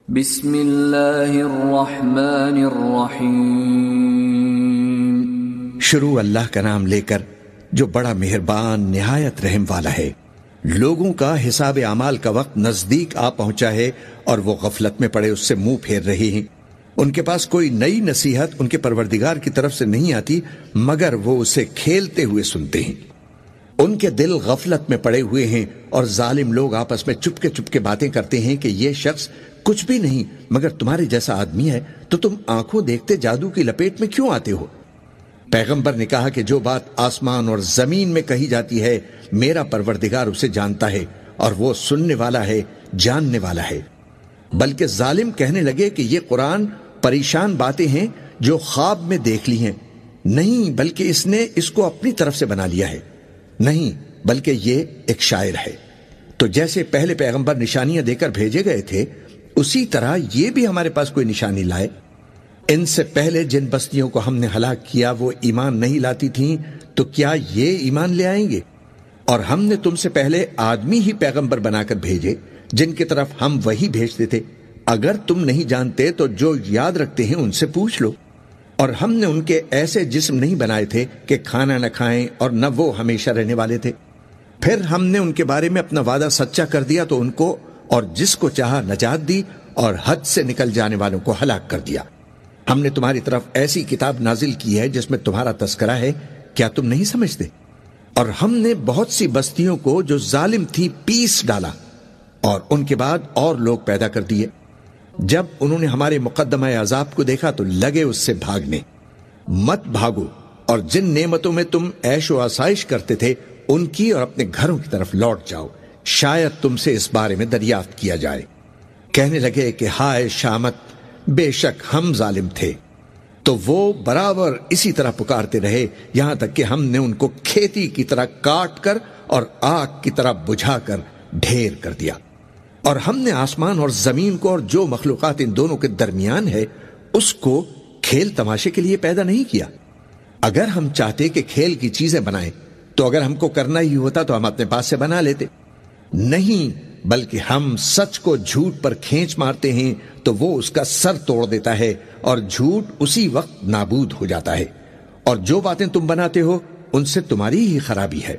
بسم اللہ الرحمن الرحیم۔ شروع اللہ کا نام لے کر جو بڑا مہربان نہایت رحم والا ہے۔ لوگوں کا حساب اعمال کا وقت نزدیک آ پہنچا ہے اور وہ غفلت میں پڑے اس سے منہ پھیر رہے ہیں۔ ان کے پاس کوئی نئی نصیحت ان کے پروردگار کی طرف سے نہیں آتی مگر وہ اسے کھیلتے ہوئے سنتے ہیں۔ ان کے دل غفلت میں پڑے ہوئے ہیں اور ظالم لوگ آپس میں چپکے چپکے باتیں کرتے ہیں کہ یہ شخص کچھ بھی نہیں مگر تمہارے جیسا آدمی ہے، تو تم آنکھوں دیکھتے جادو کی لپیٹ میں کیوں آتے ہو؟ پیغمبر نے کہا کہ جو بات آسمان اور زمین میں کہی جاتی ہے میرا پروردگار اسے جانتا ہے اور وہ سننے والا ہے، جاننے والا ہے۔ بلکہ ظالم کہنے لگے کہ یہ قرآن پریشان باتیں ہیں جو خواب میں دیکھ لی ہیں، نہیں بلکہ اس نے اس کو اپنی طرف سے بنا لیا ہے، نہیں بلکہ یہ ایک شاعر ہے۔ تو جیسے پہلے پیغمبر نشانیاں دے کر بھیجے گئے تھے اسی طرح یہ بھی ہمارے پاس کوئی نشانی لائے۔ ان سے پہلے جن بستیوں کو ہم نے ہلاک کیا وہ ایمان نہیں لاتی تھیں، تو کیا یہ ایمان لے آئیں گے؟ اور ہم نے تم سے پہلے آدمی ہی پیغمبر بنا کر بھیجے جن کی طرف ہم وہی بھیجتے تھے۔ اگر تم نہیں جانتے تو جو یاد رکھتے ہیں ان سے پوچھ لو۔ اور ہم نے ان کے ایسے جسم نہیں بنائے تھے کہ کھانا نہ کھائیں اور نہ وہ ہمیشہ رہنے والے تھے۔ پھر ہم نے ان کے بارے میں اپنا وعدہ سچا کر دیا تو ان کو اور جس کو چاہا نجات دی اور حد سے نکل جانے والوں کو ہلاک کر دیا۔ ہم نے تمہاری طرف ایسی کتاب نازل کی ہے جس میں تمہارا تذکرہ ہے، کیا تم نہیں سمجھتے؟ اور ہم نے بہت سی بستیوں کو جو ظالم تھی پیس ڈالا اور ان کے بعد اور لوگ پیدا کر دیے۔ جب انہوں نے ہمارے مقدمہ عذاب کو دیکھا تو لگے اس سے بھاگنے۔ مت بھاگو اور جن نعمتوں میں تم عیش و آسائش کرتے تھے ان کی اور اپنے گھروں کی طرف لوٹ جاؤ، شاید تم سے اس بارے میں دریافت کیا جائے۔ کہنے لگے کہ ہائے شامت، بے شک ہم ظالم تھے۔ تو وہ برابر اسی طرح پکارتے رہے یہاں تک کہ ہم نے ان کو کھیتی کی طرح کاٹ کر اور آگ کی طرح بجھا کر ڈھیر کر دیا۔ اور ہم نے آسمان اور زمین کو اور جو مخلوقات ان دونوں کے درمیان ہے اس کو کھیل تماشے کے لیے پیدا نہیں کیا۔ اگر ہم چاہتے کہ کھیل کی چیزیں بنائیں تو اگر ہم کو کرنا ہی ہوتا تو ہم اپنے پاس سے بنا لیتے، نہیں بلکہ ہم سچ کو جھوٹ پر کھینچ مارتے ہیں تو وہ اس کا سر توڑ دیتا ہے اور جھوٹ اسی وقت نابود ہو جاتا ہے۔ اور جو باتیں تم بناتے ہو ان سے تمہاری ہی خرابی ہے۔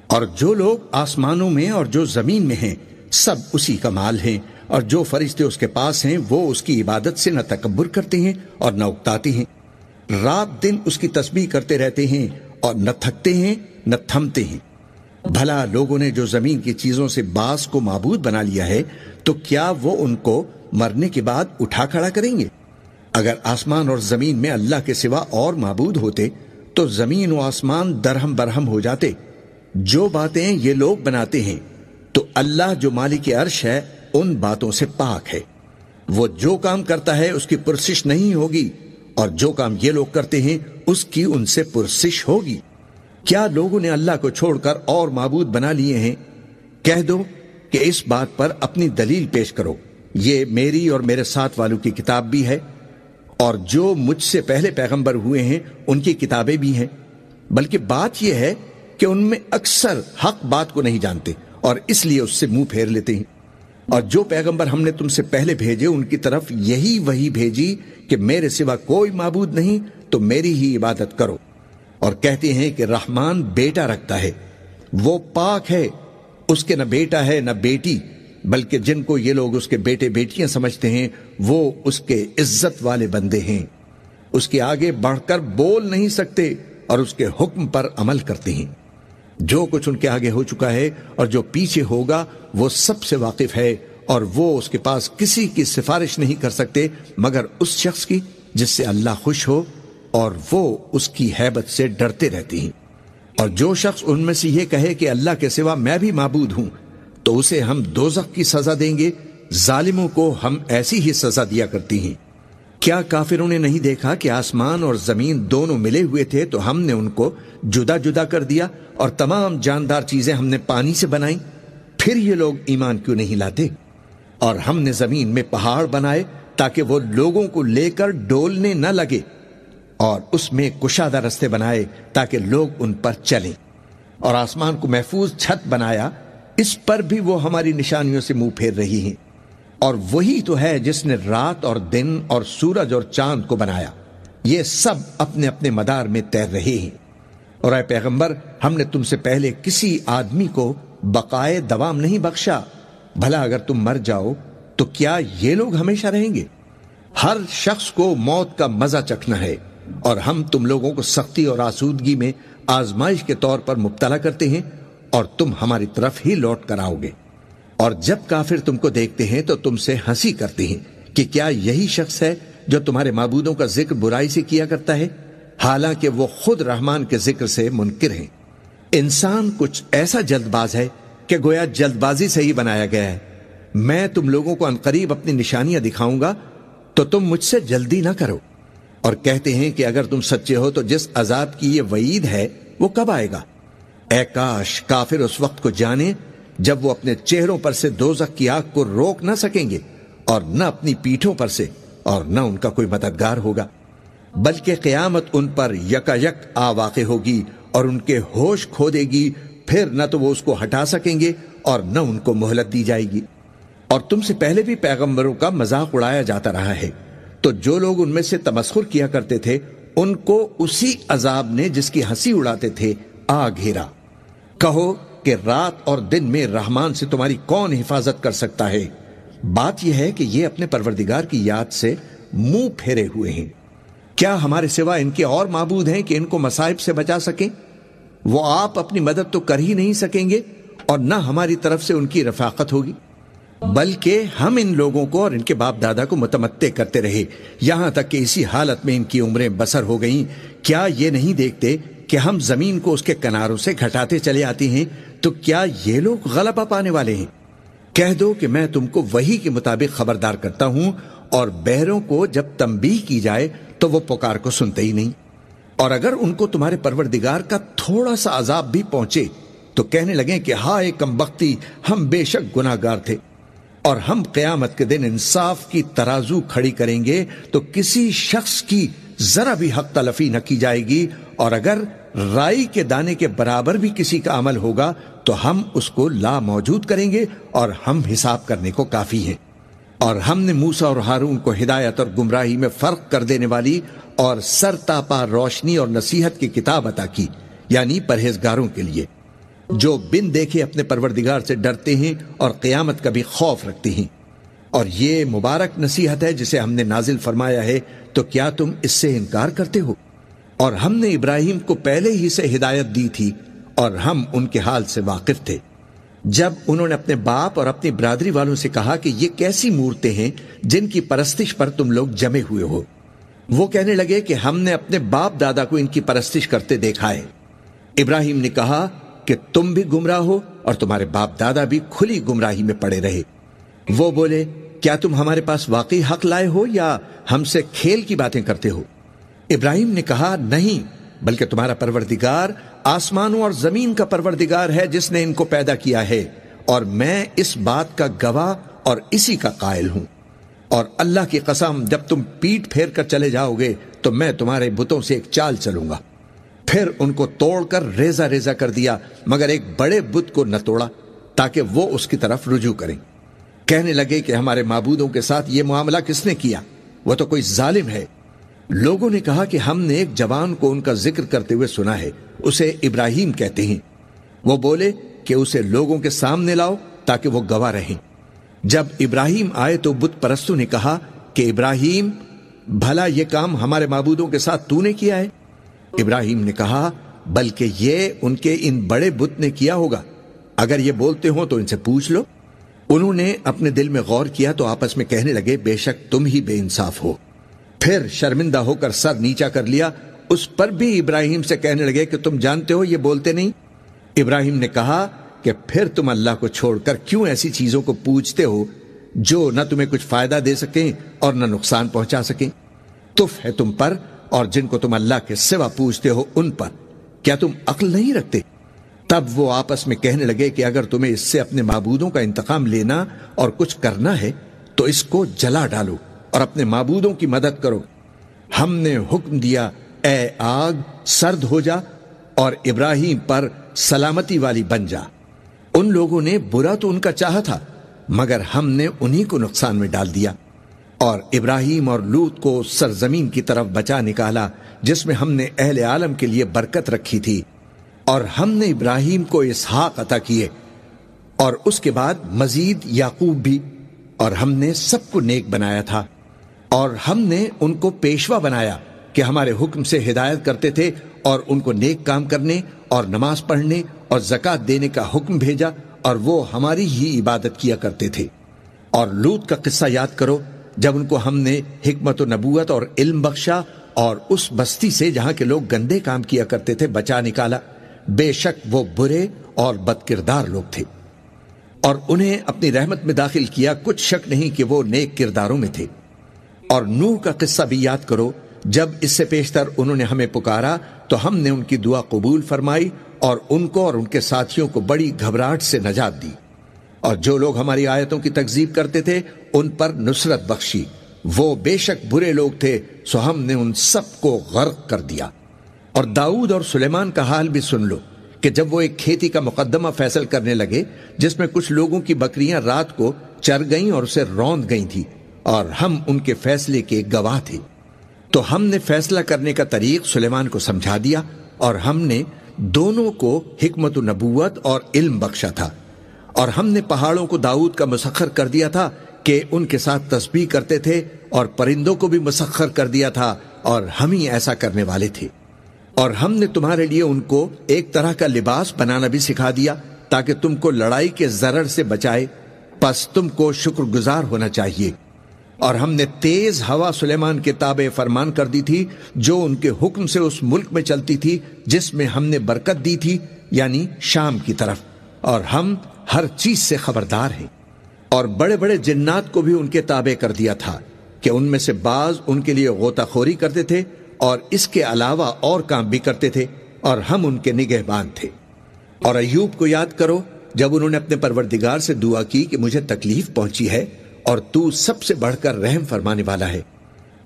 اور جو لوگ آسمانوں میں اور جو زمین میں ہیں سب اسی کا مال ہیں، اور جو فرشتے اس کے پاس ہیں وہ اس کی عبادت سے نہ تکبر کرتے ہیں اور نہ اکتاتے ہیں، رات دن اس کی تسبیح کرتے رہتے ہیں اور نہ تھکتے ہیں نہ تھمتے ہیں۔ بھلا لوگوں نے جو زمین کی چیزوں سے باس کو معبود بنا لیا ہے تو کیا وہ ان کو مرنے کے بعد اٹھا کھڑا کریں گے؟ اگر آسمان اور زمین میں اللہ کے سوا اور معبود ہوتے تو زمین و آسمان درہم برہم ہو جاتے۔ جو باتیں یہ لوگ بناتے ہیں تو اللہ جو مالک عرش ہے ان باتوں سے پاک ہے۔ وہ جو کام کرتا ہے اس کی پرسش نہیں ہوگی، اور جو کام یہ لوگ کرتے ہیں اس کی ان سے پرسش ہوگی۔ کیا لوگوں نے اللہ کو چھوڑ کر اور معبود بنا لیے ہیں؟ کہہ دو کہ اس بات پر اپنی دلیل پیش کرو۔ یہ میری اور میرے ساتھ والوں کی کتاب بھی ہے، اور جو مجھ سے پہلے پیغمبر ہوئے ہیں ان کی کتابیں بھی ہیں، بلکہ بات یہ ہے کہ ان میں اکثر حق بات کو نہیں جانتے اور اس لیے اس سے منہ پھیر لیتے ہیں۔ اور جو پیغمبر ہم نے تم سے پہلے بھیجے ان کی طرف یہی وحی بھیجی کہ میرے سوا کوئی معبود نہیں تو میری ہی عبادت کرو، اور کہتے ہیں کہ رحمان بیٹا رکھتا ہے۔ وہ پاک ہے، اس کے نہ بیٹا ہے نہ بیٹی، بلکہ جن کو یہ لوگ اس کے بیٹے بیٹیاں سمجھتے ہیں وہ اس کے عزت والے بندے ہیں۔ اس کے آگے بڑھ کر بول نہیں سکتے اور اس کے حکم پر عمل کرتے ہیں۔ جو کچھ ان کے آگے ہو چکا ہے اور جو پیچھے ہوگا وہ سب سے واقف ہے، اور وہ اس کے پاس کسی کی سفارش نہیں کر سکتے مگر اس شخص کی جس سے اللہ خوش ہو، اور وہ اس کی ہیبت سے ڈرتے رہتے ہیں۔ اور جو شخص ان میں سے یہ کہے کہ اللہ کے سوا میں بھی معبود ہوں تو اسے ہم دوزخ کی سزا دیں گے، ظالموں کو ہم ایسی ہی سزا دیا کرتی ہیں۔ کیا کافروں نے نہیں دیکھا کہ آسمان اور زمین دونوں ملے ہوئے تھے تو ہم نے ان کو جدا جدا کر دیا، اور تمام جاندار چیزیں ہم نے پانی سے بنائیں؟ پھر یہ لوگ ایمان کیوں نہیں لاتے؟ اور ہم نے زمین میں پہاڑ بنائے تاکہ وہ لوگوں کو لے کر ڈولنے نہ لگے، اور اس میں کشادہ رستے بنائے تاکہ لوگ ان پر چلیں، اور آسمان کو محفوظ چھت بنایا، اس پر بھی وہ ہماری نشانیوں سے منہ پھیر رہی ہیں۔ اور وہی تو ہے جس نے رات اور دن اور سورج اور چاند کو بنایا، یہ سب اپنے اپنے مدار میں تیر رہے ہیں۔ اور اے پیغمبر، ہم نے تم سے پہلے کسی آدمی کو بقائے دوام نہیں بخشا، بھلا اگر تم مر جاؤ تو کیا یہ لوگ ہمیشہ رہیں گے؟ ہر شخص کو موت کا مزہ چکھنا ہے، اور ہم تم لوگوں کو سختی اور آسودگی میں آزمائش کے طور پر مبتلا کرتے ہیں، اور تم ہماری طرف ہی لوٹ کر آؤ گے۔ اور جب کافر تم کو دیکھتے ہیں تو تم سے ہنسی کرتے ہیں کہ کیا یہی شخص ہے جو تمہارے معبودوں کا ذکر برائی سے کیا کرتا ہے، حالانکہ وہ خود رحمان کے ذکر سے منکر ہیں۔ انسان کچھ ایسا جلد باز ہے کہ گویا جلد بازی سے ہی بنایا گیا ہے۔ میں تم لوگوں کو عنقریب اپنی نشانیاں دکھاؤں گا تو تم مجھ سے جلدی نہ کرو۔ اور کہتے ہیں کہ اگر تم سچے ہو تو جس عذاب کی یہ وعید ہے وہ کب آئے گا؟ اے کاش کافر اس وقت کو جانے جب وہ اپنے چہروں پر سے دوزخ کی آگ کو روک نہ سکیں گے، اور نہ اپنی پیٹھوں پر سے، اور نہ ان کا کوئی مددگار ہوگا، بلکہ قیامت ان پر یکا یک آ واقع ہوگی اور ان کے ہوش کھو دے گی، پھر نہ تو وہ اس کو ہٹا سکیں گے اور نہ ان کو مہلت دی جائے گی۔ اور تم سے پہلے بھی پیغمبروں کا مذاق اڑایا جاتا رہا ہے، تو جو لوگ ان میں سے تمسخر کیا کرتے تھے ان کو اسی عذاب نے جس کی ہنسی اڑاتے تھے آ گھیرا۔ کہو کہ رات اور دن میں رحمان سے تمہاری کون حفاظت کر سکتا ہے؟ بات یہ ہے کہ یہ اپنے پروردگار کی یاد سے منہ پھیرے ہوئے ہیں۔ کیا ہمارے سوا ان کے اور معبود ہیں کہ ان کو مصائب سے بچا سکیں؟ وہ آپ اپنی مدد تو کر ہی نہیں سکیں گے، اور نہ ہماری طرف سے ان کی رفاقت ہوگی، بلکہ ہم ان لوگوں کو اور ان کے باپ دادا کو متمتع کرتے رہے یہاں تک کہ اسی حالت میں ان کی عمریں بسر ہو گئیں۔ کیا یہ نہیں دیکھتے کہ ہم زمین کو اس کے کناروں سے گھٹاتے چلے آتے ہیں؟ تو کیا یہ لوگ غلبہ پانے والے ہیں؟ کہہ دو کہ میں تم کو وحی کے مطابق خبردار کرتا ہوں، اور بہروں کو جب تنبیہ کی جائے تو وہ پکار کو سنتے ہی نہیں۔ اور اگر ان کو تمہارے پروردگار کا تھوڑا سا عذاب بھی پہنچے تو کہنے لگیں کہ ہائے کم بختی، ہم بے شک گناہگار تھے۔ اور ہم قیامت کے دن انصاف کی ترازو کھڑی کریں گے تو کسی شخص کی ذرا بھی حق تلفی نہ کی جائے گی، اور اگر رائی کے دانے کے برابر بھی کسی کا عمل ہوگا تو ہم اس کو لا موجود کریں گے، اور ہم حساب کرنے کو کافی ہیں۔ اور ہم نے موسیٰ اور ہارون کو ہدایت اور گمراہی میں فرق کر دینے والی اور سر تاپا روشنی اور نصیحت کی کتاب عطا کی، یعنی پرہیزگاروں کے لیے جو بن دیکھے اپنے پروردگار سے ڈرتے ہیں اور قیامت کا بھی خوف رکھتے ہیں۔ اور یہ مبارک نصیحت ہے جسے ہم نے نازل فرمایا ہے، تو کیا تم اس سے انکار کرتے ہو؟ اور ہم نے ابراہیم کو پہلے ہی سے ہدایت دی تھی، اور ہم ان کے حال سے واقف تھے۔ جب انہوں نے اپنے باپ اور اپنی برادری والوں سے کہا کہ یہ کیسی مورتیں ہیں جن کی پرستش پر تم لوگ جمے ہوئے ہو، وہ کہنے لگے کہ ہم نے اپنے باپ دادا کو ان کی پرستش کرتے دیکھا ہے۔ ابراہیم نے کہا کہ تم بھی گمراہ ہو اور تمہارے باپ دادا بھی کھلی گمراہی میں پڑے رہے۔ وہ بولے کیا تم ہمارے پاس واقعی حق لائے ہو یا ہم سے کھیل کی باتیں کرتے ہو؟ ابراہیم نے کہا نہیں، بلکہ تمہارا پروردگار آسمانوں اور زمین کا پروردگار ہے جس نے ان کو پیدا کیا ہے، اور میں اس بات کا گواہ اور اسی کا قائل ہوں۔ اور اللہ کی قسم جب تم پیٹ پھیر کر چلے جاؤ گے تو میں تمہارے بتوں سے ایک چال چلوں گا۔ پھر ان کو توڑ کر ریزہ ریزہ کر دیا، مگر ایک بڑے بت کو نہ توڑا تاکہ وہ اس کی طرف رجوع کریں۔ کہنے لگے کہ ہمارے معبودوں کے ساتھ یہ معاملہ کس نے کیا؟ وہ تو کوئی ظالم ہے۔ لوگوں نے کہا کہ ہم نے ایک جوان کو ان کا ذکر کرتے ہوئے سنا ہے، اسے ابراہیم کہتے ہیں۔ وہ بولے کہ اسے لوگوں کے سامنے لاؤ تاکہ وہ گواہ رہیں۔ جب ابراہیم آئے تو بت پرستوں نے کہا کہ ابراہیم، بھلا یہ کام ہمارے معبودوں کے ساتھ تو نے کیا ہے؟ ابراہیم نے کہا بلکہ یہ ان کے ان بڑے بت نے کیا ہوگا، اگر یہ بولتے ہوں تو ان سے پوچھ لو۔ انہوں نے اپنے دل میں غور کیا تو آپس میں کہنے لگے بے شک تم ہی بے انصاف ہو۔ پھر شرمندہ ہو کر سر نیچا کر لیا، اس پر بھی ابراہیم سے کہنے لگے کہ تم جانتے ہو یہ بولتے نہیں۔ ابراہیم نے کہا کہ پھر تم اللہ کو چھوڑ کر کیوں ایسی چیزوں کو پوچھتے ہو جو نہ تمہیں کچھ فائدہ دے سکیں اور نہ نقصان پہنچا سکیں؟ تف ہے تم پر اور جن کو تم اللہ کے سوا پوچھتے ہو ان پر، کیا تم عقل نہیں رکھتے؟ تب وہ آپس میں کہنے لگے کہ اگر تمہیں اس سے اپنے معبودوں کا انتقام لینا اور کچھ کرنا ہے تو اس کو جلا ڈالو اور اپنے معبودوں کی مدد کرو۔ ہم نے حکم دیا اے آگ سرد ہو جا اور ابراہیم پر سلامتی والی بن جا۔ ان لوگوں نے برا تو ان کا چاہا تھا مگر ہم نے انہی کو نقصان میں ڈال دیا۔ اور ابراہیم اور لوط کو سرزمین کی طرف بچا نکالا جس میں ہم نے اہل عالم کے لیے برکت رکھی تھی، اور ہم نے ابراہیم کو اسحاق عطا کیے اور اس کے بعد مزید یعقوب بھی، اور ہم نے سب کو نیک بنایا تھا، اور ہم نے ان کو پیشوا بنایا کہ ہمارے حکم سے ہدایت کرتے تھے، اور ان کو نیک کام کرنے اور نماز پڑھنے اور زکوٰۃ دینے کا حکم بھیجا، اور وہ ہماری ہی عبادت کیا کرتے تھے۔ اور لوط کا قصہ یاد کرو جب ان کو ہم نے حکمت و نبوت اور علم بخشا اور اس بستی سے جہاں کے لوگ گندے کام کیا کرتے تھے بچا نکالا۔ بے شک وہ برے اور بد کردار لوگ تھے، اور انہیں اپنی رحمت میں داخل کیا، کچھ شک نہیں کہ وہ نیک کرداروں میں تھے۔ اور نوح کا قصہ بھی یاد کرو جب اس سے پیشتر انہوں نے ہمیں پکارا تو ہم نے ان کی دعا قبول فرمائی اور ان کو اور ان کے ساتھیوں کو بڑی گھبراہٹ سے نجات دی، اور جو لوگ ہماری آیتوں کی تکذیب کرتے تھے ان پر نصرت بخشی۔ وہ بے شک برے لوگ تھے، سو ہم نے ان سب کو غرق کر دیا۔ اور داؤد اور سلیمان کا حال بھی سن لو کہ جب وہ ایک کھیتی کا مقدمہ فیصل کرنے لگے جس میں کچھ لوگوں کی بکریاں رات کو چر گئیں اور اسے روند گئی تھی، اور ہم ان کے فیصلے کے گواہ تھے، تو ہم نے فیصلہ کرنے کا طریق سلیمان کو سمجھا دیا، اور ہم نے دونوں کو حکمت و نبوت اور علم بخشا تھا۔ اور ہم نے پہاڑوں کو داؤد کا مسخر کر دیا تھا کہ ان کے ساتھ تسبیح کرتے تھے، اور پرندوں کو بھی مسخر کر دیا تھا، اور ہم ہی ایسا کرنے والے تھے۔ اور ہم نے تمہارے لیے ان کو ایک طرح کا لباس بنانا بھی سکھا دیا تاکہ تم کو لڑائی کے ضرر سے بچائے، پس تم کو شکر گزار ہونا چاہیے۔ اور ہم نے تیز ہوا سلیمان کے تابع فرمان کر دی تھی جو ان کے حکم سے اس ملک میں چلتی تھی جس میں ہم نے برکت دی تھی، یعنی شام کی طرف، اور ہم ہر چیز سے خبردار ہیں۔ اور بڑے بڑے جنات کو بھی ان کے تابع کر دیا تھا کہ ان میں سے بعض ان کے لیے غوطہ خوری کرتے تھے اور اس کے علاوہ اور کام بھی کرتے تھے، اور ہم ان کے نگہبان تھے۔ اور ایوب کو یاد کرو جب انہوں نے اپنے پروردگار سے دعا کی کہ مجھے تکلیف پہنچی ہے اور تو سب سے بڑھ کر رحم فرمانے والا ہے،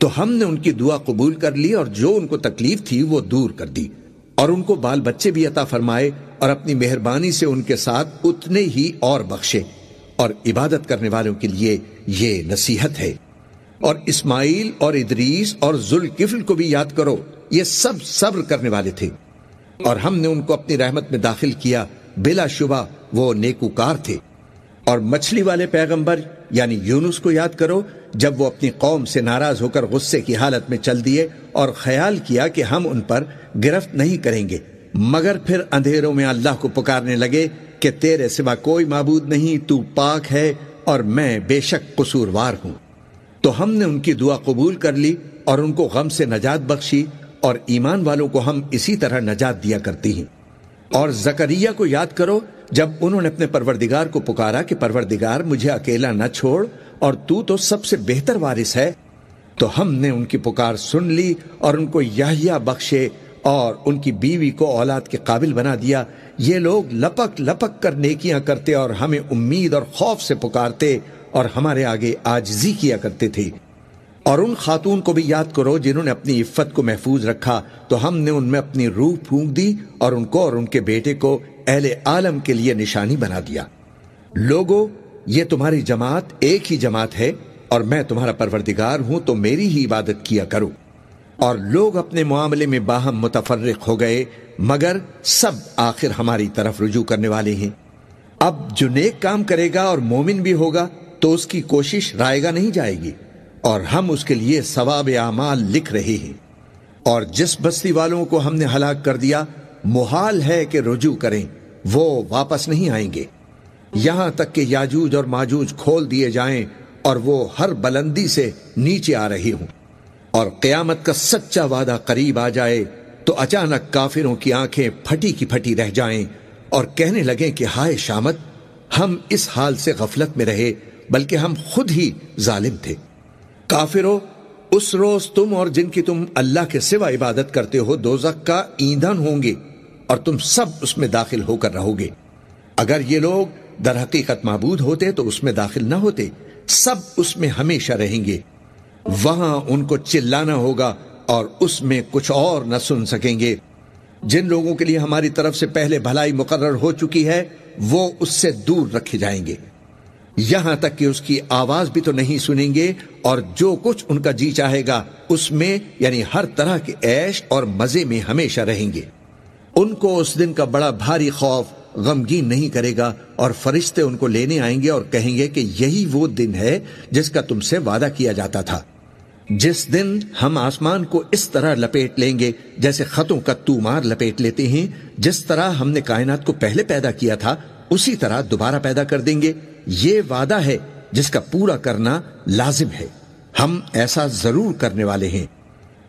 تو ہم نے ان کی دعا قبول کر لی اور جو ان کو تکلیف تھی وہ دور کر دی، اور ان کو بال بچے بھی عطا فرمائے، اور اپنی مہربانی سے ان کے ساتھ اتنے ہی اور بخشے۔ اور عبادت کرنے والوں کے لیے یہ نصیحت ہے۔ اور اسماعیل اور ادریس اور ذوالکفل کو بھی یاد کرو، یہ سب صبر کرنے والے تھے، اور ہم نے ان کو اپنی رحمت میں داخل کیا، بلا شبہ وہ نیکوکار تھے۔ اور مچھلی والے پیغمبر یعنی یونس کو یاد کرو جب وہ اپنی قوم سے ناراض ہو کر غصے کی حالت میں چل دیے اور خیال کیا کہ ہم ان پر گرفت نہیں کریں گے، مگر پھر اندھیروں میں اللہ کو پکارنے لگے کہ تیرے سوا کوئی معبود نہیں، تو پاک ہے اور میں بے شک قصوروار ہوں۔ تو ہم نے ان کی دعا قبول کر لی اور ان کو غم سے نجات بخشی، اور ایمان والوں کو ہم اسی طرح نجات دیا کرتی ہیں۔ اور زکریا کو یاد کرو جب انہوں نے اپنے پروردگار کو پکارا کہ پروردگار مجھے اکیلا نہ چھوڑ اور تو سب سے بہتر وارث ہے، تو ہم نے ان کی پکار سن لی اور ان کو یحییٰ بخشے اور ان کی بیوی کو اولاد کے قابل بنا دیا۔ یہ لوگ لپک لپک کر نیکیاں کرتے اور ہمیں امید اور خوف سے پکارتے اور ہمارے آگے عاجزی کیا کرتے تھے۔ اور ان خاتون کو بھی یاد کرو جنہوں نے اپنی عفت کو محفوظ رکھا، تو ہم نے ان میں اپنی روح پھونک دی اور ان کو اور ان کے بیٹے کو اہل عالم کے لیے نشانی بنا دیا۔ لوگو، یہ تمہاری جماعت ایک ہی جماعت ہے اور میں تمہارا پروردگار ہوں، تو میری ہی عبادت کیا کرو۔ اور لوگ اپنے معاملے میں باہم متفرق ہو گئے، مگر سب آخر ہماری طرف رجوع کرنے والے ہیں۔ اب جو نیک کام کرے گا اور مومن بھی ہوگا تو اس کی کوشش رائے گا نہیں جائے گی، اور ہم اس کے لیے ثواب اعمال لکھ رہے ہیں۔ اور جس بستی والوں کو ہم نے ہلاک کر دیا، محال ہے کہ رجوع کریں، وہ واپس نہیں آئیں گے، یہاں تک کہ یاجوج اور ماجوج کھول دیے جائیں اور وہ ہر بلندی سے نیچے آ رہے ہوں۔ اور قیامت کا سچا وعدہ قریب آ جائے تو اچانک کافروں کی آنکھیں پھٹی کی پھٹی رہ جائیں اور کہنے لگیں کہ ہائے شامت، ہم اس حال سے غفلت میں رہے بلکہ ہم خود ہی ظالم تھے۔ کافروں، اس روز تم اور جن کی تم اللہ کے سوا عبادت کرتے ہو دوزخ کا ایندھن ہوں گے اور تم سب اس میں داخل ہو کر رہو گے۔ اگر یہ لوگ در حقیقت معبود ہوتے تو اس میں داخل نہ ہوتے، سب اس میں ہمیشہ رہیں گے۔ وہاں ان کو چلانا ہوگا اور اس میں کچھ اور نہ سن سکیں گے۔ جن لوگوں کے لیے ہماری طرف سے پہلے بھلائی مقرر ہو چکی ہے وہ اس سے دور رکھے جائیں گے۔ یہاں تک کہ اس کی آواز بھی تو نہیں سنیں گے، اور جو کچھ ان کا جی چاہے گا اس میں یعنی ہر طرح کے عیش اور مزے میں ہمیشہ رہیں گے۔ ان کو اس دن کا بڑا بھاری خوف غمگین نہیں کرے گا، اور فرشتے ان کو لینے آئیں گے اور کہیں گے کہ یہی وہ دن ہے جس کا تم سے وعدہ کیا جاتا تھا، جس دن ہم آسمان کو اس طرح لپیٹ لیں گے جیسے خطوں کا تومار لپیٹ لیتے ہیں۔ جس طرح ہم نے کائنات کو پہلے پیدا کیا تھا اسی طرح دوبارہ پیدا کر دیں گے۔ یہ وعدہ ہے جس کا پورا کرنا لازم ہے، ہم ایسا ضرور کرنے والے ہیں۔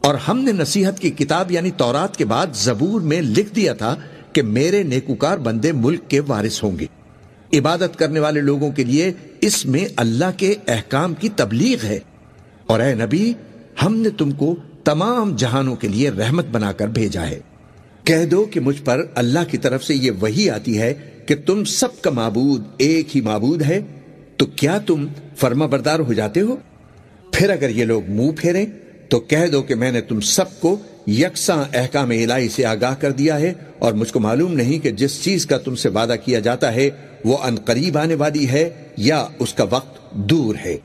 اور ہم نے نصیحت کی کتاب یعنی تورات کے بعد زبور میں لکھ دیا تھا کہ میرے نیکوکار بندے ملک کے وارث ہوں گے۔ عبادت کرنے والے لوگوں کے لیے اس میں اللہ کے احکام کی تبلیغ ہے۔ اور اے نبی، ہم نے تم کو تمام جہانوں کے لیے رحمت بنا کر بھیجا ہے۔ کہہ دو کہ مجھ پر اللہ کی طرف سے یہ وحی آتی ہے کہ تم سب کا معبود ایک ہی معبود ہے، تو کیا تم فرما بردار ہو جاتے ہو؟ پھر اگر یہ لوگ منہ پھیریں تو کہہ دو کہ میں نے تم سب کو یکساں احکام الہی سے آگاہ کر دیا ہے، اور مجھ کو معلوم نہیں کہ جس چیز کا تم سے وعدہ کیا جاتا ہے وہ ان قریب آنے والی ہے یا اس کا وقت دور ہے۔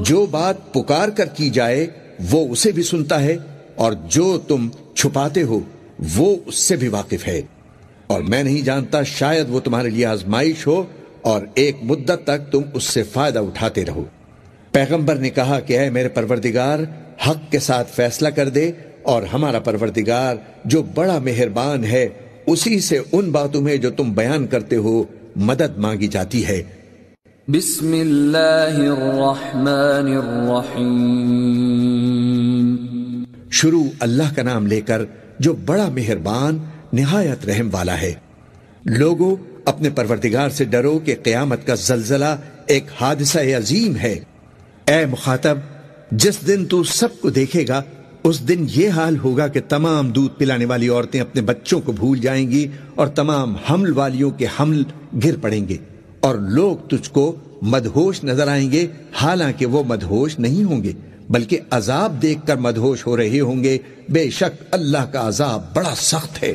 جو بات پکار کر کی جائے وہ اسے بھی سنتا ہے، اور جو تم چھپاتے ہو وہ اس سے بھی واقف ہے۔ اور میں نہیں جانتا، شاید وہ تمہارے لیے آزمائش ہو اور ایک مدت تک تم اس سے فائدہ اٹھاتے رہو۔ پیغمبر نے کہا کہ اے میرے پروردگار، حق کے ساتھ فیصلہ کر دے، اور ہمارا پروردگار جو بڑا مہربان ہے اسی سے ان باتوں میں جو تم بیان کرتے ہو مدد مانگی جاتی ہے۔ بسم اللہ الرحمن الرحیم۔ شروع اللہ کا نام لے کر جو بڑا مہربان نہایت رحم والا ہے۔ لوگو، اپنے پروردگار سے ڈرو کہ قیامت کا زلزلہ ایک حادثہ عظیم ہے۔ اے مخاطب، جس دن تو سب کو دیکھے گا اس دن یہ حال ہوگا کہ تمام دودھ پلانے والی عورتیں اپنے بچوں کو بھول جائیں گی، اور تمام حمل والیوں کے حمل گر پڑیں گے، اور لوگ تجھ کو مدہوش نظر آئیں گے، حالانکہ وہ مدہوش نہیں ہوں گے بلکہ عذاب دیکھ کر مدہوش ہو رہے ہوں گے۔ بے شک اللہ کا عذاب بڑا سخت ہے۔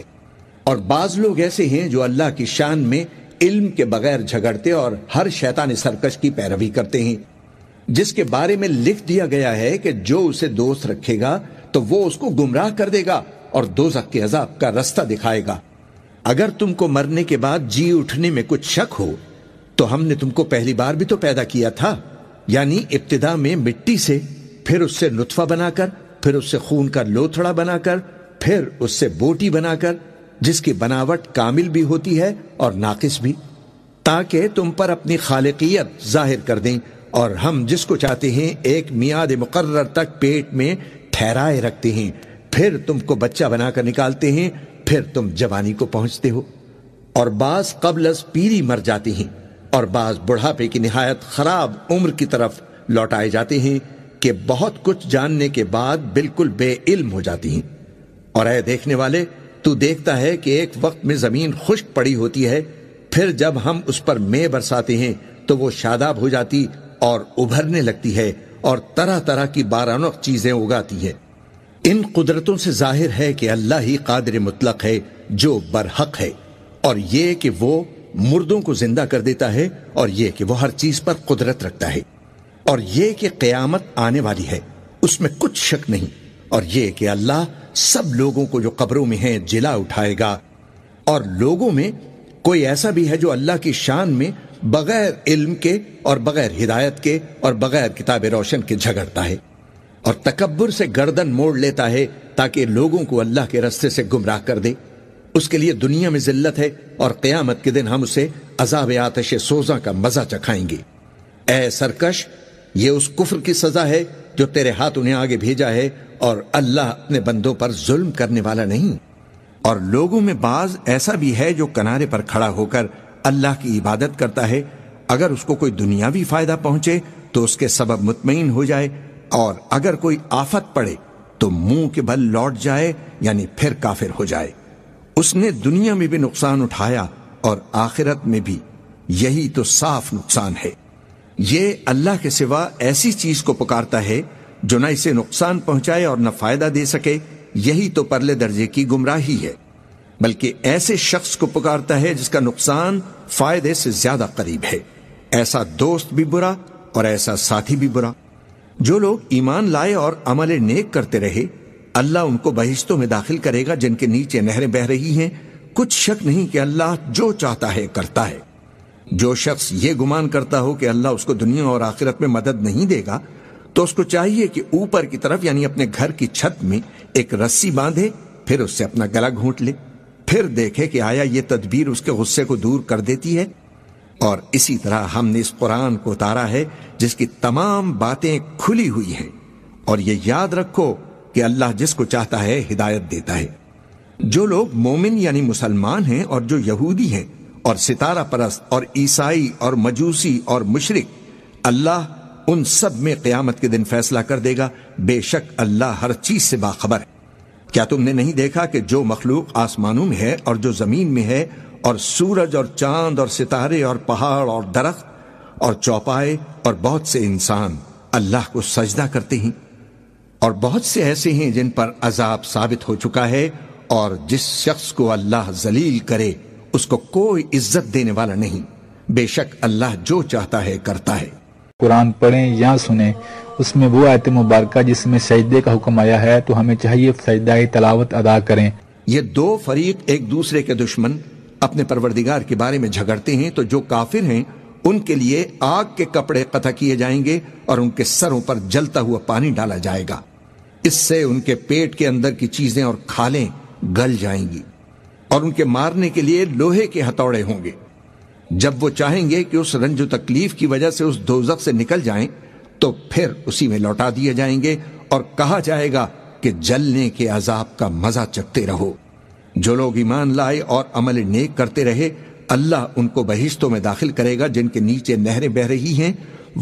اور بعض لوگ ایسے ہیں جو اللہ کی شان میں علم کے بغیر جھگڑتے اور ہر شیطان سرکش کی پیروی کرتے ہیں، جس کے بارے میں لکھ دیا گیا ہے کہ جو اسے دوست رکھے گا تو وہ اس کو گمراہ کر دے گا اور دوزخ کے عذاب کا رستہ دکھائے گا۔ اگر تم کو مرنے کے بعد جی اٹھنے میں کچھ شک ہو تو ہم نے تم کو پہلی بار بھی تو پیدا کیا تھا، یعنی ابتدا میں مٹی سے، پھر اس سے نطفہ بنا کر، پھر اس سے خون کا لوتھڑا بنا کر، پھر اس سے بوٹی بنا کر، جس کی بناوٹ کامل بھی ہوتی ہے اور ناقص بھی، تاکہ تم پر اپنی خالقیت ظاہر کر دیں۔ اور ہم جس کو چاہتے ہیں ایک میعاد مقرر تک پیٹ میں ٹھہرائے رکھتے ہیں، پھر تم کو بچہ بنا کر نکالتے ہیں، پھر تم جوانی کو پہنچتے ہو، اور بعض قبل از پیری مر جاتے ہیں، اور بعض بڑھاپے کی نہایت خراب عمر کی طرف لوٹائے جاتے ہیں کہ بہت کچھ جاننے کے بعد بالکل بے علم ہو جاتی ہیں۔ اور اے دیکھنے والے، تو دیکھتا ہے کہ ایک وقت میں زمین خشک پڑی ہوتی ہے، پھر جب ہم اس پر مے برساتے ہیں تو وہ شاداب ہو جاتی اور ابھرنے لگتی ہے اور طرح طرح کی بارانق چیزیں اگاتی ہے۔ ان قدرتوں سے ظاہر ہے کہ اللہ ہی قادر مطلق ہے جو برحق ہے، اور یہ کہ وہ مردوں کو زندہ کر دیتا ہے، اور یہ کہ وہ ہر چیز پر قدرت رکھتا ہے، اور یہ کہ قیامت آنے والی ہے، اس میں کچھ شک نہیں، اور یہ کہ اللہ سب لوگوں کو جو قبروں میں ہیں جلا اٹھائے گا۔ اور لوگوں میں کوئی ایسا بھی ہے جو اللہ کی شان میں بغیر علم کے اور بغیر ہدایت کے اور بغیر کتاب روشن کے جھگڑتا ہے، اور تکبر سے گردن موڑ لیتا ہے تاکہ لوگوں کو اللہ کے رستے سے گمراہ کر دے۔ اس کے لیے دنیا میں ذلت ہے، اور قیامت کے دن ہم اسے عذاب آتش سوزاں کا مزہ چکھائیں گے۔ اے سرکش، یہ اس کفر کی سزا ہے جو تیرے ہاتھ انہیں آگے بھیجا ہے، اور اللہ اپنے بندوں پر ظلم کرنے والا نہیں۔ اور لوگوں میں بعض ایسا بھی ہے جو کنارے پر کھڑا ہو کر اللہ کی عبادت کرتا ہے، اگر اس کو کوئی دنیاوی فائدہ پہنچے تو اس کے سبب مطمئن ہو جائے، اور اگر کوئی آفت پڑے تو منہ کے بل لوٹ جائے، یعنی پھر کافر ہو جائے۔ اس نے دنیا میں بھی نقصان اٹھایا اور آخرت میں بھی، یہی تو صاف نقصان ہے۔ یہ اللہ کے سوا ایسی چیز کو پکارتا ہے جو نہ اسے نقصان پہنچائے اور نہ فائدہ دے سکے، یہی تو پرلے درجے کی گمراہی ہے۔ بلکہ ایسے شخص کو پکارتا ہے جس کا نقصان فائدے سے زیادہ قریب ہے۔ ایسا دوست بھی برا اور ایسا ساتھی بھی برا۔ جو لوگ ایمان لائے اور عمل نیک کرتے رہے، اللہ ان کو بہشتوں میں داخل کرے گا جن کے نیچے نہریں بہہ رہی ہیں۔ کچھ شک نہیں کہ اللہ جو چاہتا ہے کرتا ہے۔ جو شخص یہ گمان کرتا ہو کہ اللہ اس کو دنیا اور آخرت میں مدد نہیں دے گا، تو اس کو چاہیے کہ اوپر کی طرف یعنی اپنے گھر کی چھت میں ایک رسی باندھے، پھر اس سے اپنا گلا گھونٹ لے، پھر دیکھے کہ آیا یہ تدبیر اس کے غصے کو دور کر دیتی ہے۔ اور اسی طرح ہم نے اس قرآن کو اتارا ہے جس کی تمام باتیں کھلی ہوئی ہیں، اور یہ یاد رکھو کہ اللہ جس کو چاہتا ہے ہدایت دیتا ہے۔ جو لوگ مومن یعنی مسلمان ہیں اور جو یہودی ہیں اور ستارہ پرست اور عیسائی اور مجوسی اور مشرک، اللہ ان سب میں قیامت کے دن فیصلہ کر دے گا۔ بے شک اللہ ہر چیز سے باخبر ہے۔ کیا تم نے نہیں دیکھا کہ جو مخلوق آسمانوں میں ہے اور جو زمین میں ہے، اور سورج اور چاند اور ستارے اور پہاڑ اور درخت اور چوپائے اور بہت سے انسان اللہ کو سجدہ کرتے ہیں، اور بہت سے ایسے ہیں جن پر عذاب ثابت ہو چکا ہے، اور جس شخص کو اللہ ذلیل کرے اس کو کوئی عزت دینے والا نہیں۔ بے شک اللہ جو چاہتا ہے کرتا ہے۔ قرآن پڑھیں یا سنیں، اس میں وہ آیت مبارکہ جس میں سجدے کا حکم آیا ہے تو ہمیں چاہیے سجدہ تلاوت ادا کریں۔ یہ دو فریق ایک دوسرے کے دشمن اپنے پروردگار کے بارے میں جھگڑتے ہیں، تو جو کافر ہیں ان کے لیے آگ کے کپڑے قطع کیے جائیں گے اور ان کے سروں پر جلتا ہوا پانی ڈالا جائے گا۔ اس سے ان کے پیٹ کے اندر کی چیزیں اور کھالیں گل جائیں گی، اور ان کے مارنے کے لیے لوہے کے ہتھوڑے ہوں گے۔ جب وہ چاہیں گے کہ اس رنج و تکلیف کی وجہ سے اس دوزخ سے نکل جائیں تو پھر اسی میں لوٹا دیے جائیں گے، اور کہا جائے گا کہ جلنے کے عذاب کا مزہ چکھتے رہو۔ جو لوگ ایمان لائے اور عمل نیک کرتے رہے، اللہ ان کو بہشتوں میں داخل کرے گا جن کے نیچے نہریں بہہ رہی ہیں۔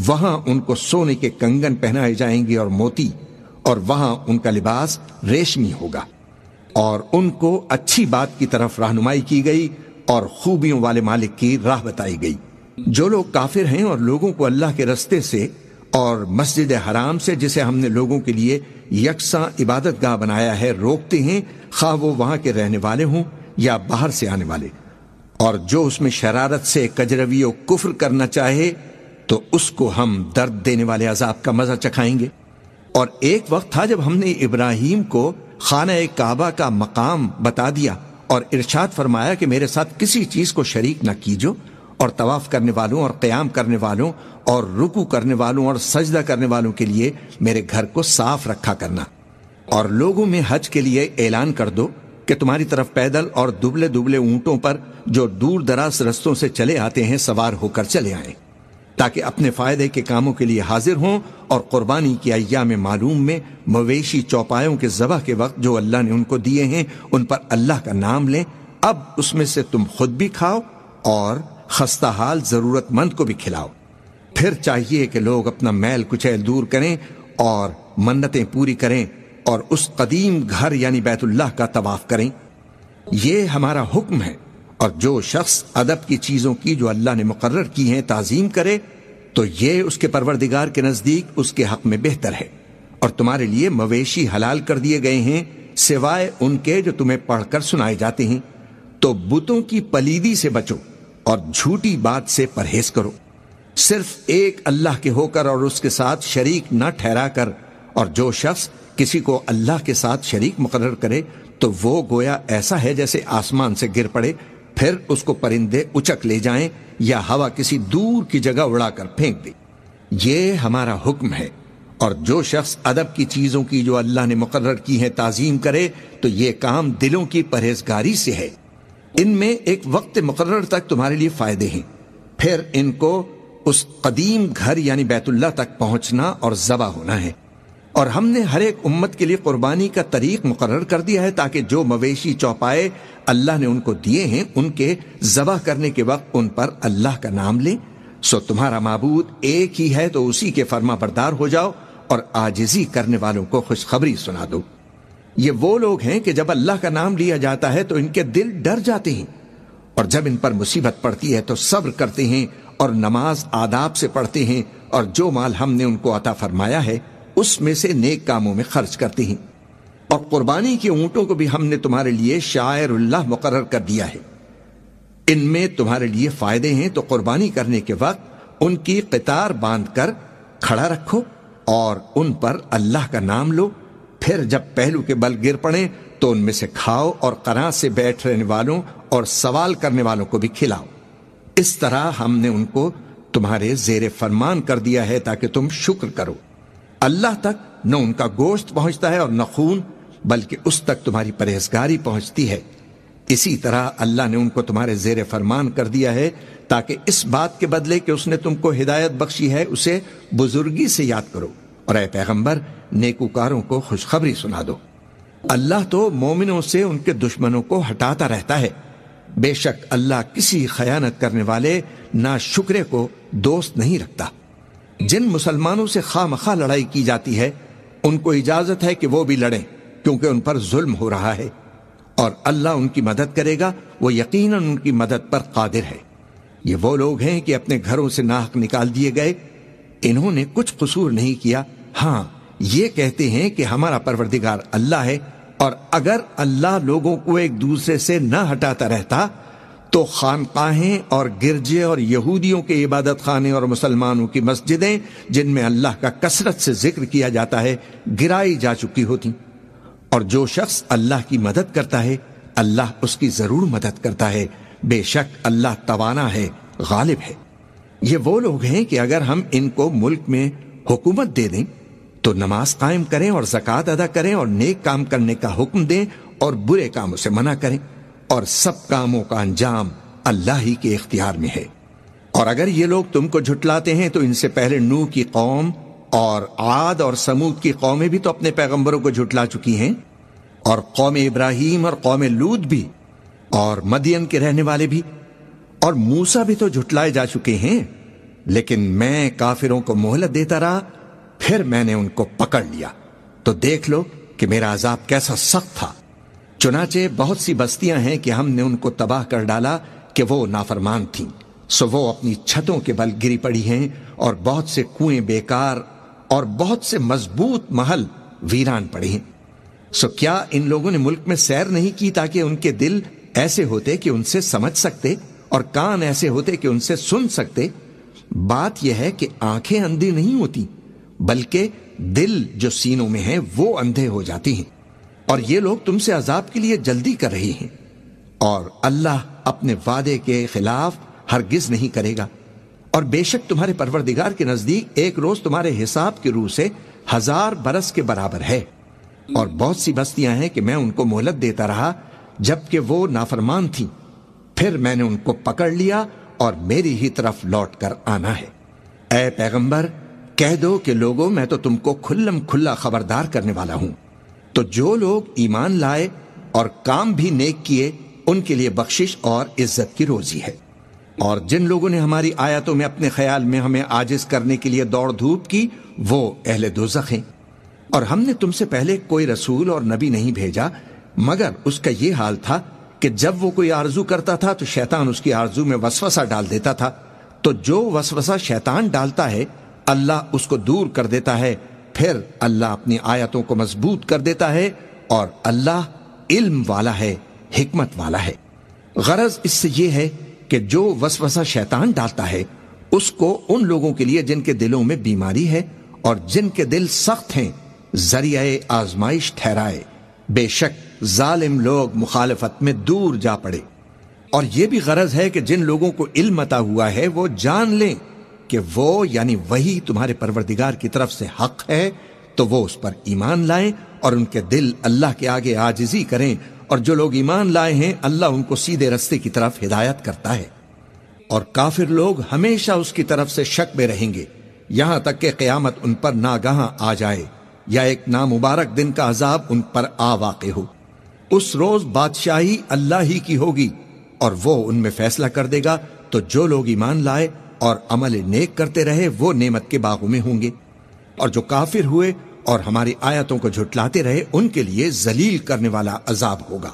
وہاں ان کو سونے کے کنگن پہنائے جائیں گے اور موتی، اور وہاں ان کا لباس ریشمی ہوگا، اور ان کو اچھی بات کی طرف رہنمائی کی گئی اور خوبیوں والے مالک کی راہ بتائی گئی۔ جو لوگ کافر ہیں اور لوگوں کو اللہ کے رستے سے اور مسجد حرام سے، جسے ہم نے لوگوں کے لیے یکساں عبادت گاہ بنایا ہے، روکتے ہیں، خواہ وہ وہاں کے رہنے والے ہوں یا باہر سے آنے والے، اور جو اس میں شرارت سے کجروی و کفر کرنا چاہے تو اس کو ہم درد دینے والے عذاب کا مزہ چکھائیں گے۔ اور ایک وقت تھا جب ہم نے ابراہیم کو خانہ کعبہ کا مقام بتا دیا اور ارشاد فرمایا کہ میرے ساتھ کسی چیز کو شریک نہ کیجو، اور طواف کرنے والوں اور قیام کرنے والوں اور رکوع کرنے والوں اور سجدہ کرنے والوں کے لیے میرے گھر کو صاف رکھا کرنا، اور لوگوں میں حج کے لیے اعلان کر دو کہ تمہاری طرف پیدل اور دبلے دبلے اونٹوں پر جو دور دراز رستوں سے چلے آتے ہیں سوار ہو کر چلے آئیں، تاکہ اپنے فائدے کے کاموں کے لیے حاضر ہوں، اور قربانی کی ایام معلوم میں مویشی چوپایوں کے ذبح کے وقت جو اللہ نے ان کو دیے ہیں ان پر اللہ کا نام لیں۔ اب اس میں سے تم خود بھی کھاؤ اور خستہ حال ضرورت مند کو بھی کھلاؤ۔ پھر چاہیے کہ لوگ اپنا میل کچیل دور کریں اور منتیں پوری کریں اور اس قدیم گھر یعنی بیت اللہ کا طواف کریں۔ یہ ہمارا حکم ہے، اور جو شخص ادب کی چیزوں کی جو اللہ نے مقرر کی ہیں تعظیم کرے تو یہ اس کے پروردگار کے نزدیک اس کے حق میں بہتر ہے۔ اور تمہارے لیے مویشی حلال کر دیے گئے ہیں سوائے ان کے جو تمہیں پڑھ کر سنائے جاتے ہیں، تو بتوں کی پلیدی سے بچو اور جھوٹی بات سے پرہیز کرو۔ صرف ایک اللہ کے ہو کر اور اس کے ساتھ شریک نہ ٹھہرا کر، اور جو شخص کسی کو اللہ کے ساتھ شریک مقرر کرے تو وہ گویا ایسا ہے جیسے آسمان سے گر پڑے، پھر اس کو پرندے اچک لے جائیں یا ہوا کسی دور کی جگہ اڑا کر پھینک دے۔ یہ ہمارا حکم ہے، اور جو شخص ادب کی چیزوں کی جو اللہ نے مقرر کی ہیں تعظیم کرے تو یہ کام دلوں کی پرہیزگاری سے ہے۔ ان میں ایک وقت مقرر تک تمہارے لیے فائدے ہیں، پھر ان کو اس قدیم گھر یعنی بیت اللہ تک پہنچنا اور ذبح ہونا ہے۔ اور ہم نے ہر ایک امت کے لیے قربانی کا طریق مقرر کر دیا ہے تاکہ جو مویشی چوپائے اللہ نے ان کو دیے ہیں ان کے ذبح کرنے کے وقت ان پر اللہ کا نام لیں۔ سو تمہارا معبود ایک ہی ہے تو اسی کے فرما بردار ہو جاؤ اور عاجزی کرنے والوں کو خوشخبری سنا دو۔ یہ وہ لوگ ہیں کہ جب اللہ کا نام لیا جاتا ہے تو ان کے دل ڈر جاتے ہیں، اور جب ان پر مصیبت پڑتی ہے تو صبر کرتے ہیں اور نماز آداب سے پڑھتے ہیں، اور جو مال ہم نے ان کو عطا فرمایا ہے اس میں سے نیک کاموں میں خرچ کرتے ہیں۔ اور قربانی کے اونٹوں کو بھی ہم نے تمہارے لیے شاعر اللہ مقرر کر دیا ہے۔ ان میں تمہارے لیے فائدے ہیں، تو قربانی کرنے کے وقت ان کی قطار باندھ کر کھڑا رکھو اور ان پر اللہ کا نام لو، پھر جب پہلو کے بل گر پڑے تو ان میں سے کھاؤ اور قناعت سے بیٹھ رہنے والوں اور سوال کرنے والوں کو بھی کھلاؤ۔ اس طرح ہم نے ان کو تمہارے زیر فرمان کر دیا ہے تاکہ تم شکر کرو۔ اللہ تک نہ ان کا گوشت پہنچتا ہے اور نہ خون، بلکہ اس تک تمہاری پرہیزگاری پہنچتی ہے۔ اسی طرح اللہ نے ان کو تمہارے زیر فرمان کر دیا ہے تاکہ اس بات کے بدلے کہ اس نے تم کو ہدایت بخشی ہے اسے بزرگی سے یاد کرو، اور اے پیغمبر نیکوکاروں کو خوشخبری سنا دو۔ اللہ تو مومنوں سے ان کے دشمنوں کو ہٹاتا رہتا ہے، بے شک اللہ کسی خیانت کرنے والے ناشکرے کو دوست نہیں رکھتا۔ جن مسلمانوں سے خواہ مخواہ لڑائی کی جاتی ہے ان کو اجازت ہے کہ وہ بھی لڑیں، کیونکہ ان پر ظلم ہو رہا ہے، اور اللہ ان کی مدد کرے گا، وہ یقیناً ان کی مدد پر قادر ہے۔ یہ وہ لوگ ہیں کہ اپنے گھروں سے ناحق نکال دیے گئے، انہوں نے کچھ قصور نہیں کیا، ہاں یہ کہتے ہیں کہ ہمارا پروردگار اللہ ہے، اور اگر اللہ لوگوں کو ایک دوسرے سے نہ ہٹاتا رہتا تو خانقاہیں اور گرجے اور یہودیوں کے عبادت خانے اور مسلمانوں کی مسجدیں جن میں اللہ کا کثرت سے ذکر کیا جاتا ہے گرائی جا چکی ہوتی۔ اور جو شخص اللہ کی مدد کرتا ہے اللہ اس کی ضرور مدد کرتا ہے، بے شک اللہ توانا ہے، غالب ہے۔ یہ وہ لوگ ہیں کہ اگر ہم ان کو ملک میں حکومت دے دیں تو نماز قائم کریں اور زکوٰۃ ادا کریں اور نیک کام کرنے کا حکم دیں اور برے کاموں سے منع کریں، اور سب کاموں کا انجام اللہ ہی کے اختیار میں ہے۔ اور اگر یہ لوگ تم کو جھٹلاتے ہیں تو ان سے پہلے نوح کی قوم اور عاد اور سمود کی قومیں بھی تو اپنے پیغمبروں کو جھٹلا چکی ہیں، اور قوم ابراہیم اور قوم لوط بھی، اور مدین کے رہنے والے بھی، اور موسیٰ بھی تو جھٹلائے جا چکے ہیں، لیکن میں کافروں کو مہلت دیتا رہا، پھر میں نے ان کو پکڑ لیا، تو دیکھ لو کہ میرا عذاب کیسا سخت تھا۔ چنانچہ بہت سی بستیاں ہیں کہ ہم نے ان کو تباہ کر ڈالا کہ وہ نافرمان تھیں، سو وہ اپنی چھتوں کے بل گری پڑی ہیں، اور بہت سے کنویں بیکار اور بہت سے مضبوط محل ویران پڑے ہیں۔ سو کیا ان لوگوں نے ملک میں سیر نہیں کی تاکہ ان کے دل ایسے ہوتے کہ ان سے سمجھ سکتے اور کان ایسے ہوتے کہ ان سے سن سکتے؟ بات یہ ہے کہ آنکھیں اندھی نہیں ہوتی بلکہ دل جو سینوں میں ہیں وہ اندھے ہو جاتی ہیں، اور یہ لوگ تم سے عذاب کے لیے جلدی کر رہی ہیں، اور اللہ اپنے وعدے کے خلاف ہرگز نہیں کرے گا۔ اور بے شک تمہارے پروردگار کے نزدیک ایک روز تمہارے حساب کی روح سے 1000 برس کے برابر ہے۔ اور بہت سی بستیاں ہیں کہ میں ان کو مہلت دیتا رہا جبکہ وہ نافرمان تھیں، پھر میں نے ان کو پکڑ لیا اور میری ہی طرف لوٹ کر آنا ہے۔ اے پیغمبر کہہ دو کہ لوگوں میں تو تم کو کھلم کھلا خبردار کرنے والا ہوں، تو جو لوگ ایمان لائے اور کام بھی نیک کیے ان کے لیے بخشش اور عزت کی روزی ہے۔ اور جن لوگوں نے ہماری آیتوں میں اپنے خیال میں ہمیں عاجز کرنے کے لیے دوڑ دھوپ کی وہ اہل دوزخ ہیں۔ اور ہم نے تم سے پہلے کوئی رسول اور نبی نہیں بھیجا مگر اس کا یہ حال تھا کہ جب وہ کوئی آرزو کرتا تھا تو شیطان اس کی آرزو میں وسوسہ ڈال دیتا تھا، تو جو وسوسہ شیطان ڈالتا ہے اللہ اس کو دور کر دیتا ہے، پھر اللہ اپنی آیتوں کو مضبوط کر دیتا ہے، اور اللہ علم والا ہے، حکمت والا ہے۔ غرض اس سے یہ ہے کہ جو وسوسہ شیطان ڈالتا ہے اس کو ان لوگوں کے لیے جن کے دلوں میں بیماری ہے اور جن کے دل سخت ہیں ذریعہ آزمائش ٹھہرائے، بے شک ظالم لوگ مخالفت میں دور جا پڑے۔ اور یہ بھی غرض ہے کہ جن لوگوں کو علم عطا ہوا ہے وہ جان لیں کہ وہ یعنی وہی تمہارے پروردگار کی طرف سے حق ہے، تو وہ اس پر ایمان لائیں اور ان کے دل اللہ کے آگے عاجزی کریں، اور جو لوگ ایمان لائے ہیں اللہ ان کو سیدھے رستے کی طرف ہدایت کرتا ہے۔ اور کافر لوگ ہمیشہ اس کی طرف سے شک میں رہیں گے یہاں تک کہ قیامت ان پر ناگہاں آ جائے یا ایک نامبارک دن کا عذاب ان پر آ واقع ہو۔ اس روز بادشاہی اللہ ہی کی ہوگی اور وہ ان میں فیصلہ کر دے گا، تو جو لوگ ایمان لائے اور عمل نیک کرتے رہے وہ نعمت کے باغوں میں ہوں گے، اور جو کافر ہوئے اور ہماری آیتوں کو جھٹلاتے رہے ان کے لیے ذلیل کرنے والا عذاب ہوگا۔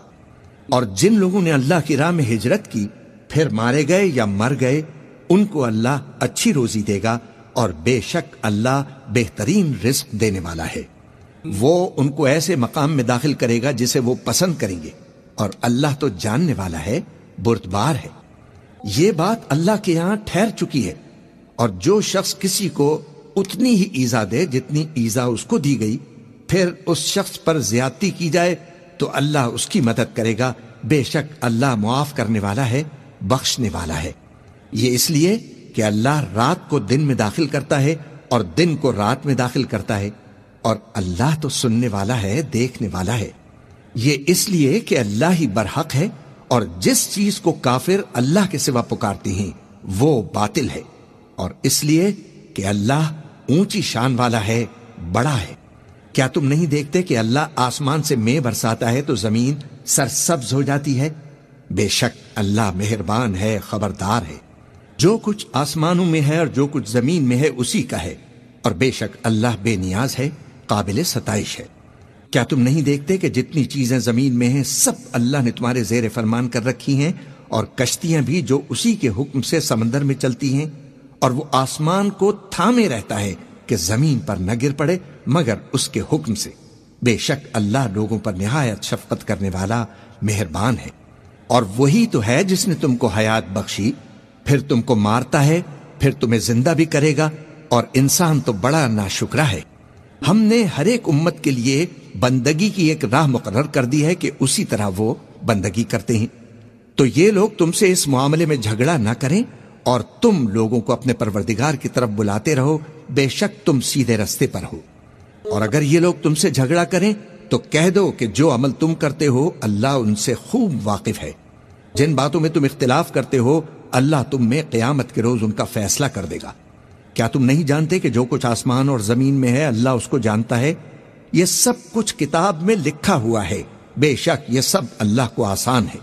اور جن لوگوں نے اللہ کی راہ میں ہجرت کی پھر مارے گئے یا مر گئے ان کو اللہ اچھی روزی دے گا، اور بے شک اللہ بہترین رزق دینے والا ہے۔ وہ ان کو ایسے مقام میں داخل کرے گا جسے وہ پسند کریں گے، اور اللہ تو جاننے والا ہے، بردبار ہے۔ یہ بات اللہ کے یہاں ٹھہر چکی ہے، اور جو شخص کسی کو اتنی ہی ایذا دے جتنی ایذا اس کو دی گئی، پھر اس شخص پر زیادتی کی جائے تو اللہ اس کی مدد کرے گا، بے شک اللہ معاف کرنے والا ہے، بخشنے والا ہے۔ یہ اس لیے کہ اللہ رات کو دن میں داخل کرتا ہے اور دن کو رات میں داخل کرتا ہے، اور اللہ تو سننے والا ہے، دیکھنے والا ہے۔ یہ اس لیے کہ اللہ ہی برحق ہے، اور جس چیز کو کافر اللہ کے سوا پکارتے ہیں وہ باطل ہے، اور اس لیے کہ اللہ اونچی شان والا ہے، بڑا ہے۔ کیا تم نہیں دیکھتے کہ اللہ آسمان سے مے برساتا ہے تو زمین سرسبز ہو جاتی ہے؟ بے شک اللہ مہربان ہے، خبردار ہے۔ جو کچھ آسمانوں میں ہے اور جو کچھ زمین میں ہے اسی کا ہے، اور بے شک اللہ بے نیاز ہے، قابل ستائش ہے۔ کیا تم نہیں دیکھتے کہ جتنی چیزیں زمین میں ہیں سب اللہ نے تمہارے زیر فرمان کر رکھی ہیں، اور کشتیاں بھی جو اسی کے حکم سے سمندر میں چلتی ہیں، اور وہ آسمان کو تھامے رہتا ہے کہ زمین پر نہ گر پڑے مگر اس کے حکم سے۔ بے شک اللہ لوگوں پر نہایت شفقت کرنے والا، مہربان ہے۔ اور وہی تو ہے جس نے تم کو حیات بخشی، پھر تم کو مارتا ہے، پھر تمہیں زندہ بھی کرے گا، اور انسان تو بڑا ناشکرا ہے۔ ہم نے ہر ایک امت کے لیے بندگی کی ایک راہ مقرر کر دی ہے کہ اسی طرح وہ بندگی کرتے ہیں، تو یہ لوگ تم سے اس معاملے میں جھگڑا نہ کریں، اور تم لوگوں کو اپنے پروردگار کی طرف بلاتے رہو، بے شک تم سیدھے رستے پر ہو۔ اور اگر یہ لوگ تم سے جھگڑا کریں تو کہہ دو کہ جو عمل تم کرتے ہو اللہ ان سے خوب واقف ہے۔ جن باتوں میں تم اختلاف کرتے ہو اللہ تم میں قیامت کے روز ان کا فیصلہ کر دے گا۔ کیا تم نہیں جانتے کہ جو کچھ آسمان اور زمین میں ہے اللہ اس کو جانتا ہے؟ یہ سب کچھ کتاب میں لکھا ہوا ہے، بے شک یہ سب اللہ کو آسان ہے۔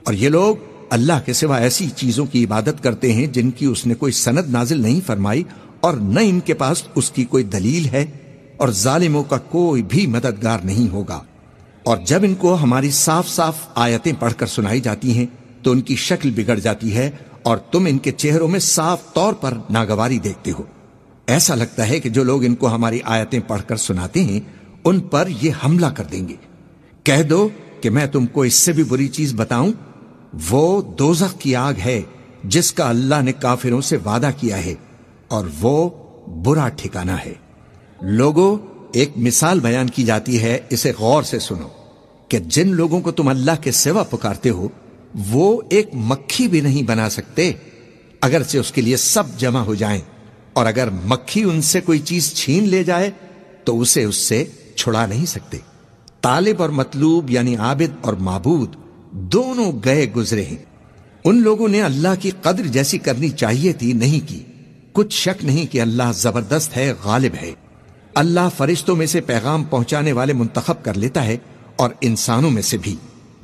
اور یہ لوگ اللہ کے سوا ایسی چیزوں کی عبادت کرتے ہیں جن کی اس نے کوئی سند نازل نہیں فرمائی، اور نہ ان کے پاس اس کی کوئی دلیل ہے، اور ظالموں کا کوئی بھی مددگار نہیں ہوگا۔ اور جب ان کو ہماری صاف صاف آیتیں پڑھ کر سنائی جاتی ہیں تو ان کی شکل بگڑ جاتی ہے، اور تم ان کے چہروں میں صاف طور پر ناگواری دیکھتے ہو۔ ایسا لگتا ہے کہ جو لوگ ان کو ہماری آیتیں پڑھ کر سناتے ہیں ان پر یہ حملہ کر دیں گے۔ کہہ دو کہ میں تم کو اس سے بھی بری چیز بتاؤں، وہ دوزخ کی آگ ہے جس کا اللہ نے کافروں سے وعدہ کیا ہے، اور وہ برا ٹھکانہ ہے۔ لوگوں، ایک مثال بیان کی جاتی ہے، اسے غور سے سنو کہ جن لوگوں کو تم اللہ کے سوا پکارتے ہو وہ ایک مکھی بھی نہیں بنا سکتے اگرچہ اس کے لیے سب جمع ہو جائیں، اور اگر مکھی ان سے کوئی چیز چھین لے جائے تو اسے اس سے چھڑا نہیں سکتے۔ طالب اور مطلوب یعنی عابد اور معبود دونوں گئے گزرے ہیں۔ ان لوگوں نے اللہ کی قدر جیسی کرنی چاہیے تھی، نہیں کی۔ کچھ شک نہیں کہ اللہ زبردست ہے، غالب ہے۔ اللہ فرشتوں میں سے پیغام پہنچانے والے منتخب کر لیتا ہے، اور انسانوں میں سے بھی۔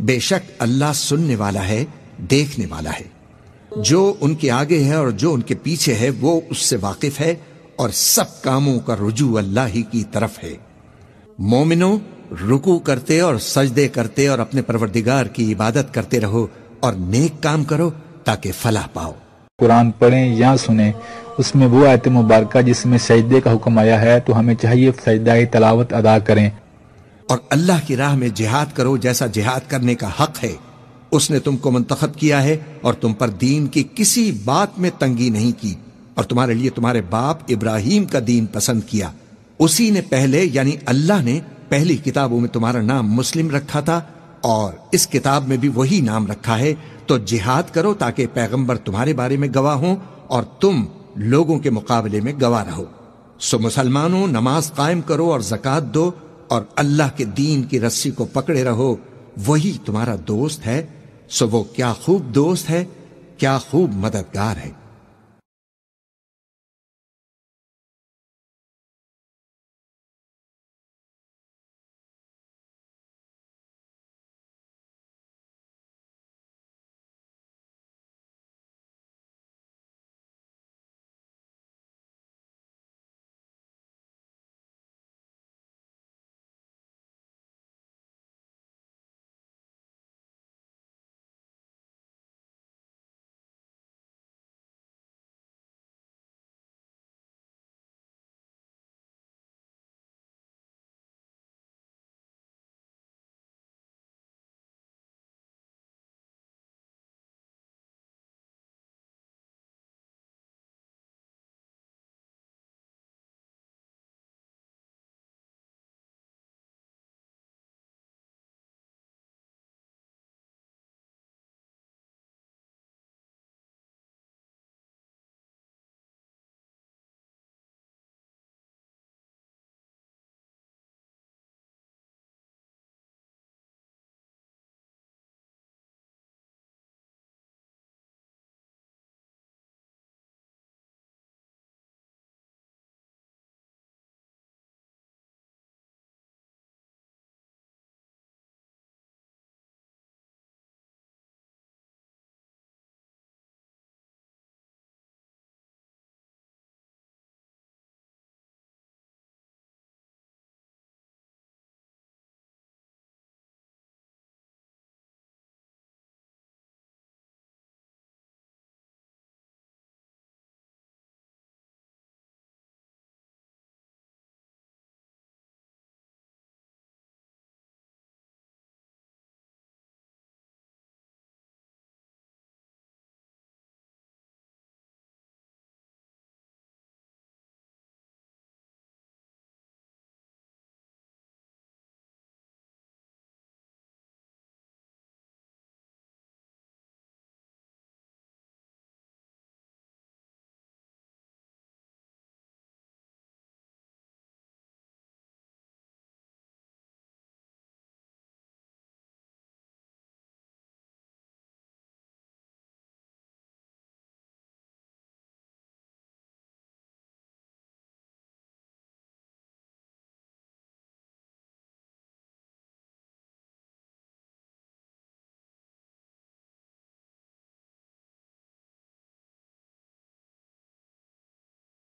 بے شک اللہ سننے والا ہے، دیکھنے والا ہے۔ جو ان کے آگے ہے اور جو ان کے پیچھے ہے وہ اس سے واقف ہے، اور سب کاموں کا رجوع اللہ ہی کی طرف ہے۔ مومنوں، رکوع کرتے اور سجدے کرتے اور اپنے پروردگار کی عبادت کرتے رہو، اور نیک کام کرو تاکہ فلاح پاؤ۔ قرآن پڑھیں یا سنیں، اس میں وہ آیت مبارکہ جس میں سجدے کا حکم آیا ہے تو ہمیں چاہیے سجدہ تلاوت ادا کریں۔ اور اللہ کی راہ میں جہاد کرو جیسا جہاد کرنے کا حق ہے۔ اس نے تم کو منتخب کیا ہے اور تم پر دین کی کسی بات میں تنگی نہیں کی، اور تمہارے لیے تمہارے باپ ابراہیم کا دین پسند کیا۔ اسی نے پہلے یعنی اللہ نے پہلی کتابوں میں تمہارا نام مسلم رکھا تھا، اور اس کتاب میں بھی وہی نام رکھا ہے۔ تو جہاد کرو تاکہ پیغمبر تمہارے بارے میں گواہ ہوں اور تم لوگوں کے مقابلے میں گواہ رہو۔ سو مسلمانوں، نماز قائم کرو اور زکوٰۃ دو، اور اللہ کے دین کی رسی کو پکڑے رہو، وہی تمہارا دوست ہے۔ سو وہ کیا خوب دوست ہے، کیا خوب مددگار ہے۔